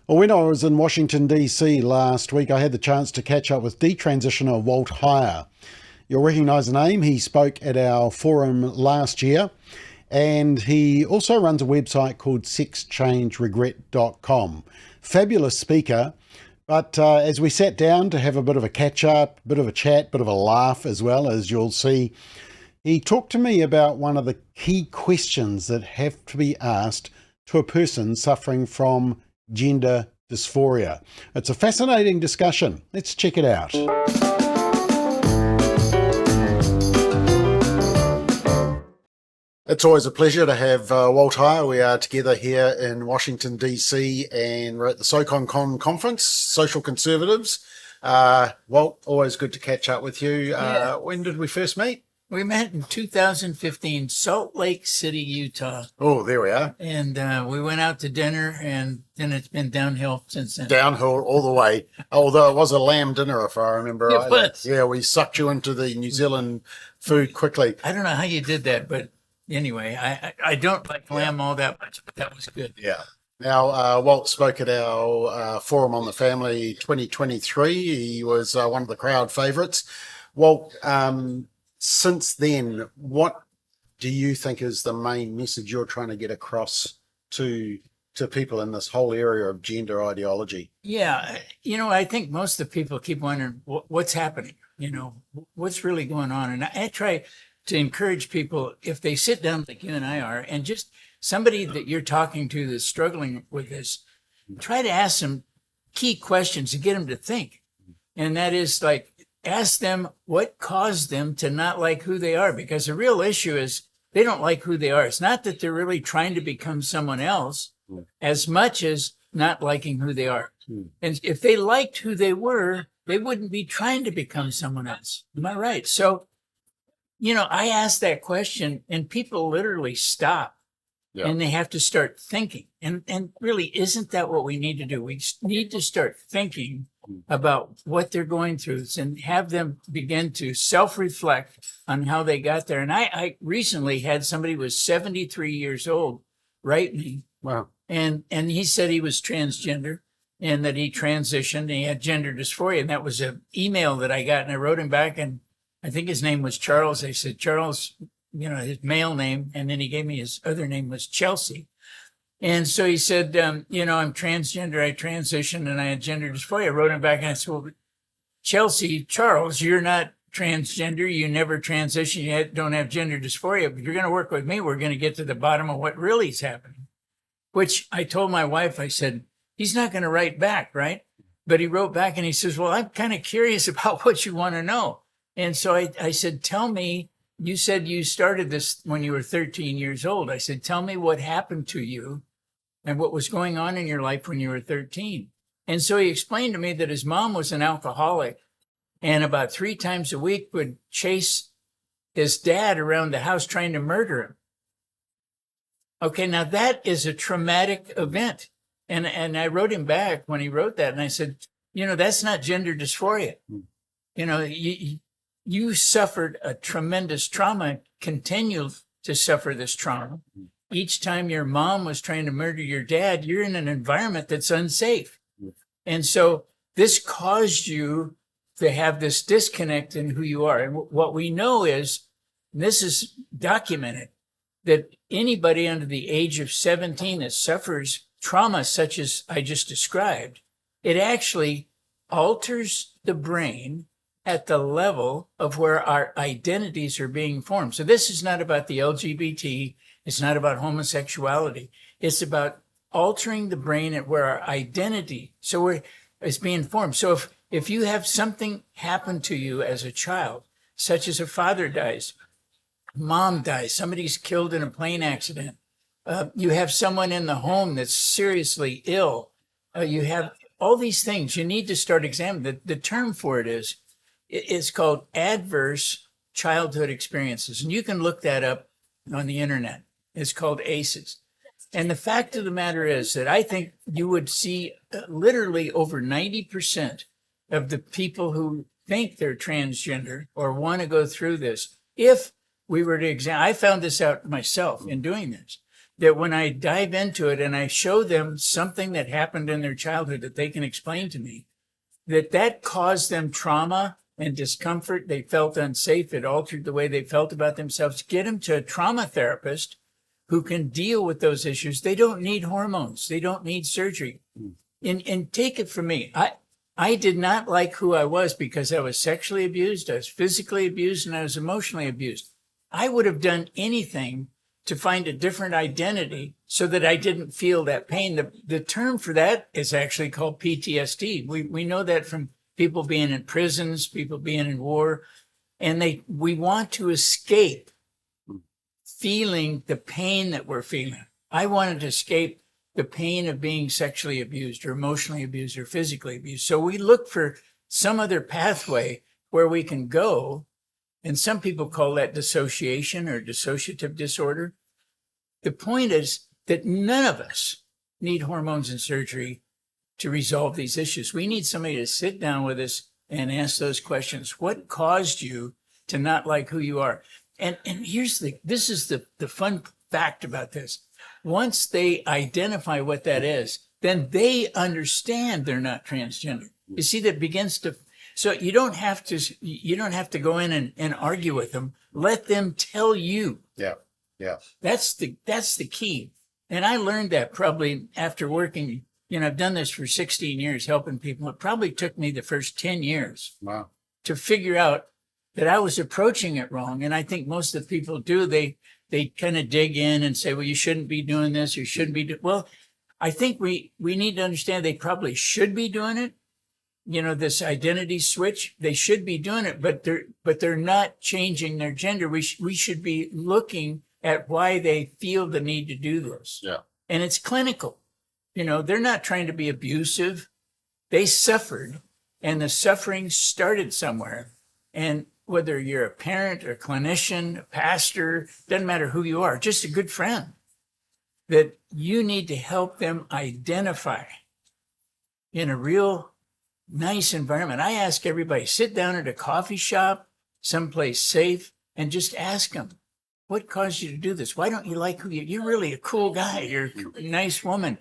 Well, when I was in Washington, D.C. last week, I had the chance to catch up with Detransitioner Walt Heyer. You'll recognise the name. He spoke at our forum last year, and he also runs a website called sexchangeregret.com. Fabulous speaker, but as we sat down to have a bit of a catch-up, bit of a chat, bit of a laugh as well, as you'll see, he talked to me about one of the key questions that have to be asked to a person suffering from gender dysphoria. It's a fascinating discussion. Let's check it out. It's always a pleasure to have Walt Heyer. We are together here in Washington, D.C., and we're at the SoConCon conference, Social Conservatives. Walt, always good to catch up with you. Yeah. When did we first meet? We met in 2015, Salt Lake City, Utah. Oh, there we are. And we went out to dinner, and then it's been downhill since then. Downhill all the way. Although it was a lamb dinner, if I remember It right. was. Yeah, we sucked you into the New Zealand food quickly. I don't know how you did that, but anyway, I don't like lamb all that much, but that was good. Yeah. Now, Walt spoke at our Forum on the Family 2023. He was one of the crowd favourites. Walt, since then, what do you think is the main message you're trying to get across to people in this whole area of gender ideology? Yeah, I think most of the people keep wondering what's happening, what's really going on. And I try to encourage people, if they sit down like you and I are, and just somebody that you're talking to that's struggling with this, try to ask them key questions to get them to think. And that is like, ask them what caused them to not like who they are, because the real issue is they don't like who they are. It's not that they're really trying to become someone else as much as not liking who they are. And if they liked who they were, they wouldn't be trying to become someone else. Am I right? So, I ask that question and people literally stop. Yeah. And they have to start thinking. And really, isn't that what we need to do? We need to start thinking about what they're going through and have them begin to self-reflect on how they got there. And I recently had somebody who was 73 years old write me. Wow. And he said he was transgender and that he transitioned and he had gender dysphoria. And that was an email that I got. And I wrote him back, and I think his name was Charles. I said, Charles, his male name, and then he gave me his other name was Chelsea. And so he said, I'm transgender, I transitioned, and I had gender dysphoria. I wrote him back, and I said, well, Chelsea, Charles, you're not transgender, you never transitioned, you don't have gender dysphoria, but you're going to work with me, we're going to get to the bottom of what really is happening. Which I told my wife, I said, he's not going to write back, right? But he wrote back, and he says, well, I'm kind of curious about what you want to know. And so I said, tell me, you said you started this when you were 13 years old. I said, tell me what happened to you and what was going on in your life when you were 13. And so he explained to me that his mom was an alcoholic and about 3 times a week would chase his dad around the house trying to murder him. Okay, now that is a traumatic event. And I wrote him back when he wrote that, and I said, that's not gender dysphoria. You suffered a tremendous trauma, continue to suffer this trauma. Each time your mom was trying to murder your dad, you're in an environment that's unsafe. And so this caused you to have this disconnect in who you are. And what we know is, and this is documented, that anybody under the age of 17 that suffers trauma such as I just described, it actually alters the brain at the level of where our identities are being formed. So this is not about the LGBT. It's not about homosexuality. It's about altering the brain at where our identity is being formed. So if you have something happen to you as a child, such as a father dies, mom dies, somebody's killed in a plane accident, you have someone in the home that's seriously ill, you have all these things, you need to start examining. The term for it is, it's called adverse childhood experiences. And you can look that up on the internet. It's called ACEs. And the fact of the matter is that I think you would see literally over 90% of the people who think they're transgender or want to go through this, if we were to examine, I found this out myself in doing this, that when I dive into it and I show them something that happened in their childhood that they can explain to me, that caused them trauma and discomfort. They felt unsafe. It altered the way they felt about themselves. Get them to a trauma therapist who can deal with those issues. They don't need hormones. They don't need surgery. And take it from me. I did not like who I was because I was sexually abused, I was physically abused, and I was emotionally abused. I would have done anything to find a different identity so that I didn't feel that pain. The term for that is actually called PTSD. We know that from people being in prisons, people being in war, and we want to escape feeling the pain that we're feeling. I wanted to escape the pain of being sexually abused or emotionally abused or physically abused. So we look for some other pathway where we can go. And some people call that dissociation or dissociative disorder. The point is that none of us need hormones and surgery to resolve these issues. We need somebody to sit down with us and ask those questions. What caused you to not like who you are? And this is the fun fact about this. Once they identify what that is, then they understand they're not transgender. You see, that begins to, so you don't have to go in and argue with them. Let them tell you. Yeah. Yeah. That's the key. And I learned that probably after working, I've done this for 16 years, helping people. It probably took me the first 10 years to figure out that I was approaching it wrong. And I think most of the people do. They kind of dig in and say, well, you shouldn't be doing this. You shouldn't be well, I think we need to understand they probably should be doing it. This identity switch, they should be doing it, but they're not changing their gender. We should be looking at why they feel the need to do this. Yeah. And it's clinical. They're not trying to be abusive. They suffered, and the suffering started somewhere. And whether you're a parent, a clinician, a pastor, doesn't matter who you are, just a good friend, that you need to help them identify in a real nice environment. I ask everybody, sit down at a coffee shop, someplace safe, and just ask them, what caused you to do this? Why don't you like who you're really a cool guy. You're a nice woman.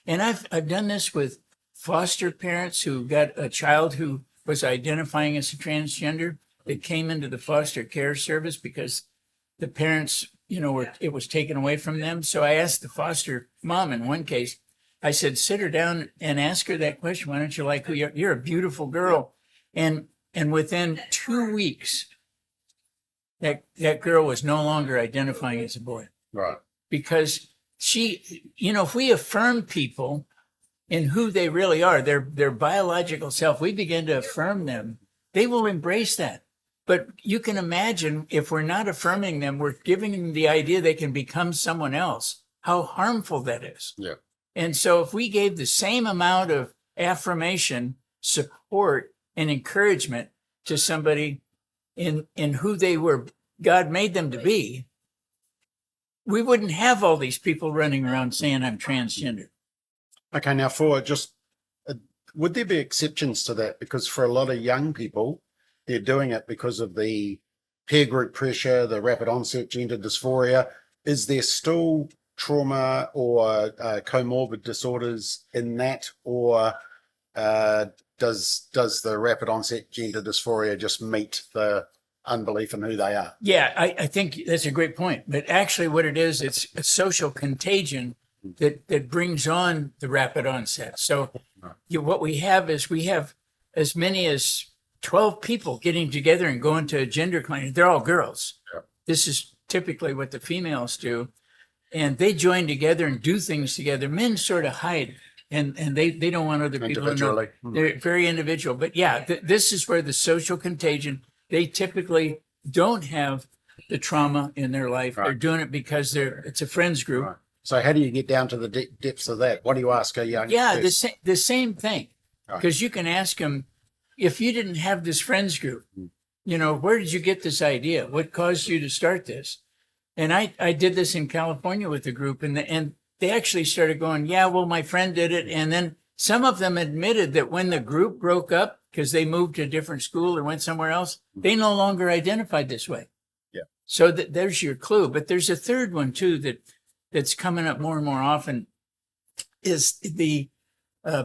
And I've done this with foster parents who got a child who was identifying as a transgender that came into the foster care service because the parents, it was taken away from them. So I asked the foster mom in one case, I said, sit her down and ask her that question. Why don't you like who you are? You're a beautiful girl. And within 2 weeks, that girl was no longer identifying as a boy. Right. Because if we affirm people in who they really are, their biological self, we begin to affirm them, they will embrace that. But you can imagine if we're not affirming them, we're giving them the idea they can become someone else, how harmful that is. Yeah. And so if we gave the same amount of affirmation, support, and encouragement to somebody in who they were, God made them to be, we wouldn't have all these people running around saying I'm transgender. Okay, now would there be exceptions to that? Because for a lot of young people, they're doing it because of the peer group pressure, the rapid onset gender dysphoria. Is there still trauma or comorbid disorders in that, or does the rapid onset gender dysphoria just meet the unbelief in who they are? Yeah, I think that's a great point. But actually what it is, it's a social contagion that brings on the rapid onset. So what we have is as many as 12 people getting together and going to a gender clinic. They're all girls. Yeah. This is typically what the females do. And they join together and do things together. Men sort of hide and they don't want other people to know. They're very individual. But yeah, this is where the social contagion, they typically don't have the trauma in their life. Right. They're doing it because it's a friends group. Right. So how do you get down to the depths of that? What do you ask a young person? The same thing. Because you can ask them, if you didn't have this friends group, where did you get this idea? What caused you to start this? And I did this in California with a group, and they actually started going, yeah, well, my friend did it. And then some of them admitted that when the group broke up, because they moved to a different school or went somewhere else, they no longer identified this way. Yeah. So there's your clue. But there's a third one, too, that that's coming up more and more often is the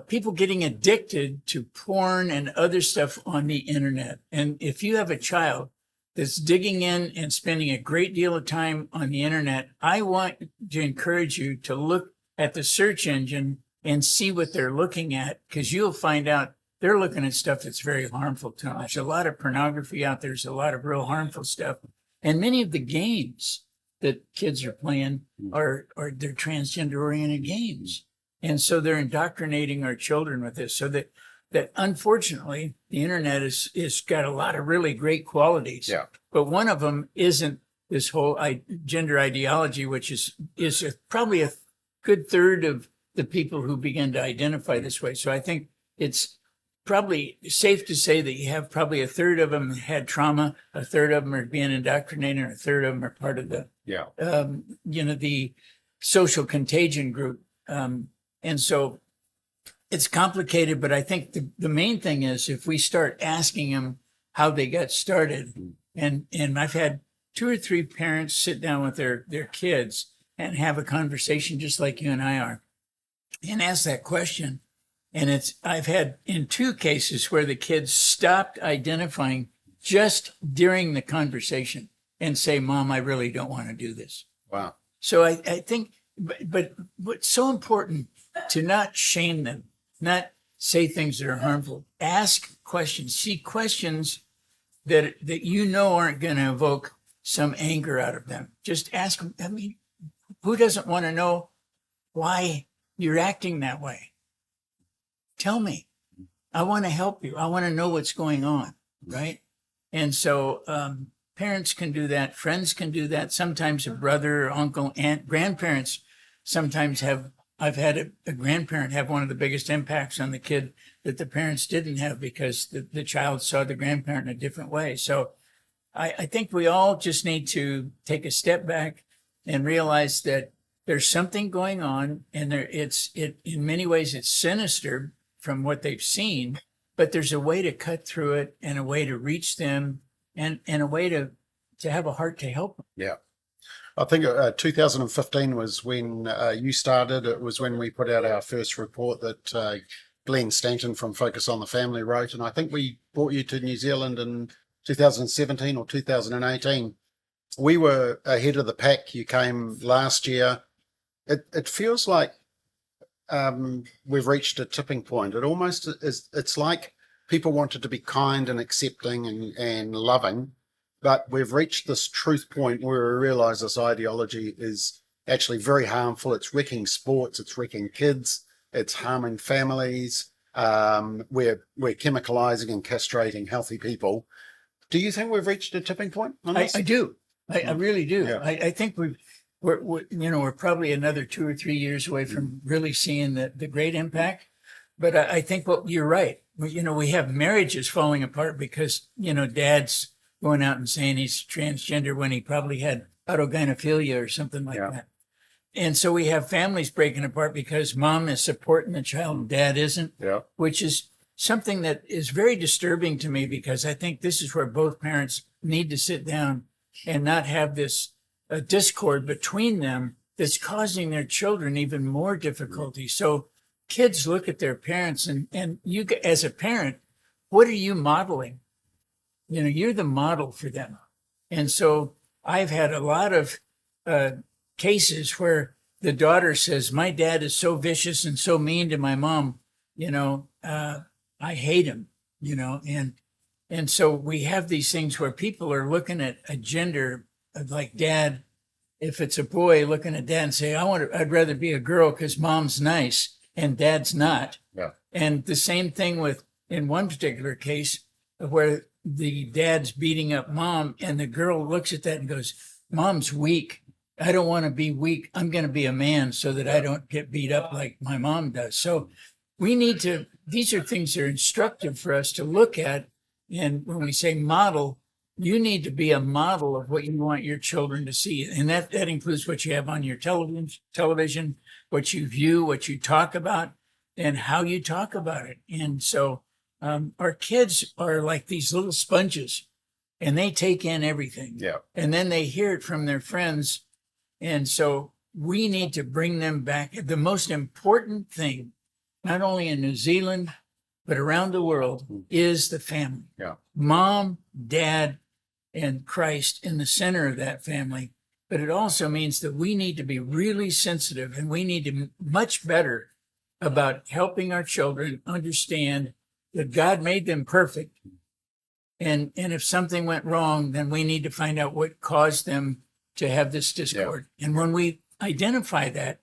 people getting addicted to porn and other stuff on the internet. And if you have a child that's digging in and spending a great deal of time on the internet, I want to encourage you to look at the search engine and see what they're looking at, because you'll find out they're looking at stuff that's very harmful to them. There's a lot of pornography out there. There's a lot of real harmful stuff. And many of the games that kids are playing are they're transgender-oriented games. And so they're indoctrinating our children with this. So that unfortunately, the internet is got a lot of really great qualities. Yeah. But one of them isn't this whole gender ideology, which is probably a good third of the people who begin to identify this way. So I think it's probably safe to say that you have probably a third of them had trauma, a third of them are being indoctrinated, and a third of them are part of the, the social contagion group. And so it's complicated, but I think the main thing is if we start asking them how they got started, and I've had 2 or 3 parents sit down with their kids and have a conversation just like you and I are, and ask that question. And I've had in 2 cases where the kids stopped identifying just during the conversation and say, "Mom, I really don't want to do this." Wow. So I think, but what's so important to not shame them, not say things that are harmful. Ask questions. See questions that aren't going to evoke some anger out of them. Just ask them. I mean, who doesn't want to know why you're acting that way? Tell me. I want to help you. I want to know what's going on, right? And so parents can do that. Friends can do that. Sometimes a brother, or uncle, aunt, grandparents sometimes have. I've had a grandparent have one of the biggest impacts on the kid that the parents didn't have, because the child saw the grandparent in a different way. So I think we all just need to take a step back and realize that there's something going on, and in many ways it's sinister from what they've seen, but there's a way to cut through it, and a way to reach them, and a way to have a heart to help them. Yeah. I think 2015 was when you started. It was when we put out our first report that Glenn Stanton from Focus on the Family wrote. And I think we brought you to New Zealand in 2017 or 2018. We were ahead of the pack. You came last year. It feels like we've reached a tipping point. It almost is. It's like people wanted to be kind and accepting and loving, but we've reached this truth point where we realize this ideology is actually very harmful. It's wrecking sports. It's wrecking kids. It's harming families. We're chemicalizing and castrating healthy people. Do you think we've reached a tipping point on this? I do. I really do. Yeah. I think we're probably another 2 or 3 years away from really seeing the great impact. But I think you're right. We have marriages falling apart because, dad's going out and saying he's transgender when he probably had autogynephilia or something like that. And so we have families breaking apart because mom is supporting the child and dad isn't, which is something that is very disturbing to me, because I think this is where both parents need to sit down and not have this discord between them that's causing their children even more difficulty. So kids look at their parents, and you as a parent, what are you modeling? You're the model for them. And so I've had a lot of cases where the daughter says, "My dad is so vicious and so mean to my mom, I hate him," and so we have these things where people are looking at a gender like dad. If it's a boy, looking at dad and say, I'd rather be a girl because mom's nice and dad's not. Yeah. And the same thing in one particular case where the dad's beating up mom, and the girl looks at that and goes, "Mom's weak. I don't want to be weak. I'm going to be a man so that I don't get beat up like my mom does." So these are things that are instructive for us to look at. And when we say model, you need to be a model of what you want your children to see. And that includes what you have on your television, what you view, what you talk about, and how you talk about it. And so our kids are like these little sponges, and they take in everything. Yeah. And then they hear it from their friends. And so we need to bring them back. The most important thing, not only in New Zealand, but around the world, is the family. Yeah. Mom, dad, and Christ in the center of that family. But it also means that we need to be really sensitive, and we need to be much better about helping our children understand that God made them perfect. And if something went wrong, then we need to find out what caused them to have this discord. Yeah. And when we identify that,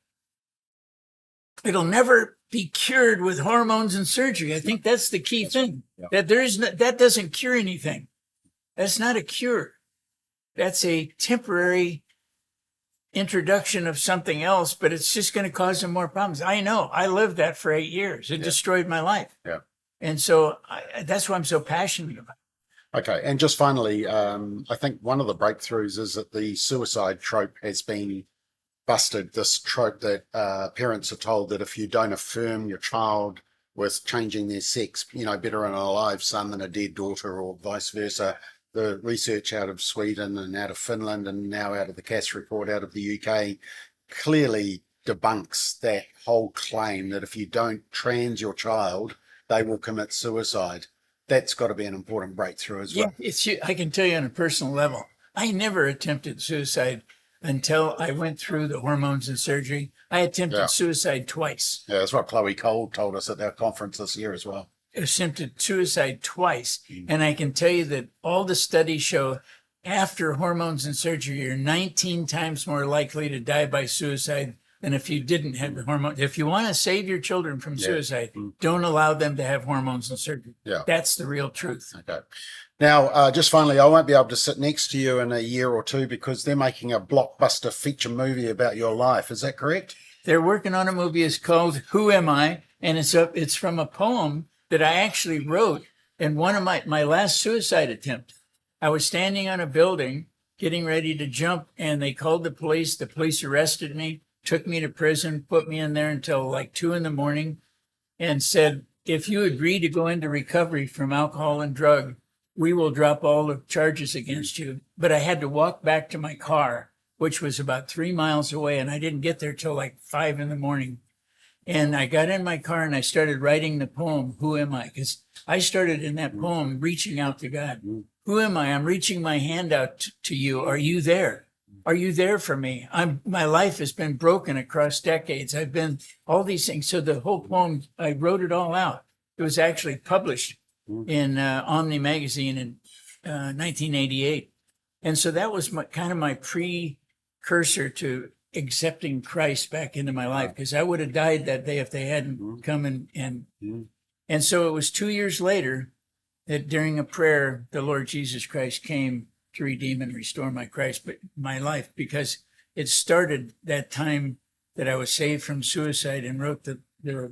it'll never be cured with hormones and surgery. I think that's the key thing. Yeah. That that doesn't cure anything. That's not a cure. That's a temporary introduction of something else, but it's just going to cause them more problems. I know. I lived that for 8 years. It destroyed my life. Yeah. And so that's why I'm so passionate about it. Okay. And just finally, I think one of the breakthroughs is that the suicide trope has been busted. This trope that parents are told that if you don't affirm your child with changing their sex, better an alive son than a dead daughter, or vice versa. The research out of Sweden and out of Finland and now out of the CAS report out of the UK clearly debunks that whole claim that if you don't trans your child, they will commit suicide. That's got to be an important breakthrough as well. Yeah, I can tell you on a personal level, I never attempted suicide until I went through the hormones and surgery. I attempted suicide twice. Yeah, that's what Chloe Cole told us at our conference this year as well. Attempted suicide twice. And I can tell you that all the studies show after hormones and surgery, you're 19 times more likely to die by suicide than if you didn't have the hormones. If you want to save your children from suicide, don't allow them to have hormones and surgery. Yeah. That's the real truth. Okay. Now, just finally, I won't be able to sit next to you in a year or two because they're making a blockbuster feature movie about your life. Is that correct? They're working on a movie. It's called Who Am I? And it's from a poem that I actually wrote in one of my last suicide attempt. I was standing on a building getting ready to jump, and they called the police. The police arrested me, took me to prison, put me in there until like 2 a.m, and said, if you agree to go into recovery from alcohol and drug, we will drop all the charges against you. But I had to walk back to my car, which was about 3 miles away, and I didn't get there till like 5 a.m. And I got in my car and I started writing the poem, Who Am I? Because I started in that poem reaching out to God. Who am I? I'm reaching my hand out to you. Are you there? Are you there for me? My life has been broken across decades. I've been all these things. So the whole poem, I wrote it all out. It was actually published in Omni magazine in 1988. And so that was kind of my precursor to accepting Christ back into my life, because I would have died that day if they hadn't come and so it was 2 years later that during a prayer, the Lord Jesus Christ came to redeem and restore my life, because it started that time that I was saved from suicide and wrote the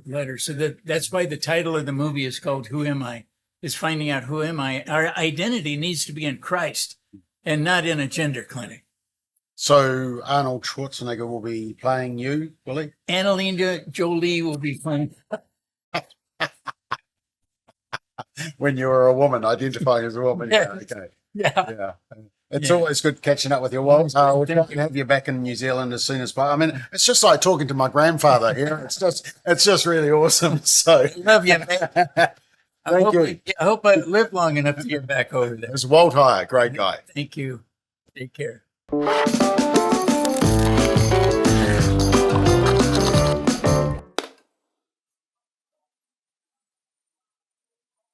letter. So that's why the title of the movie is called Who Am I? Is finding out who am I. Our identity needs to be in Christ and not in a gender clinic. So Arnold Schwarzenegger will be playing you, will he? Annalena Jolie will be playing. When you were a woman, identifying as a woman. Yeah. Okay. Yeah. It's always good catching up with you, Walt. We'll try to have you back in New Zealand as soon as possible. I mean, it's just like talking to my grandfather here. It's just really awesome. So love you, man. I hope I live long enough to get back over there. It's Walt Heyer, great guy. Thank you. Take care.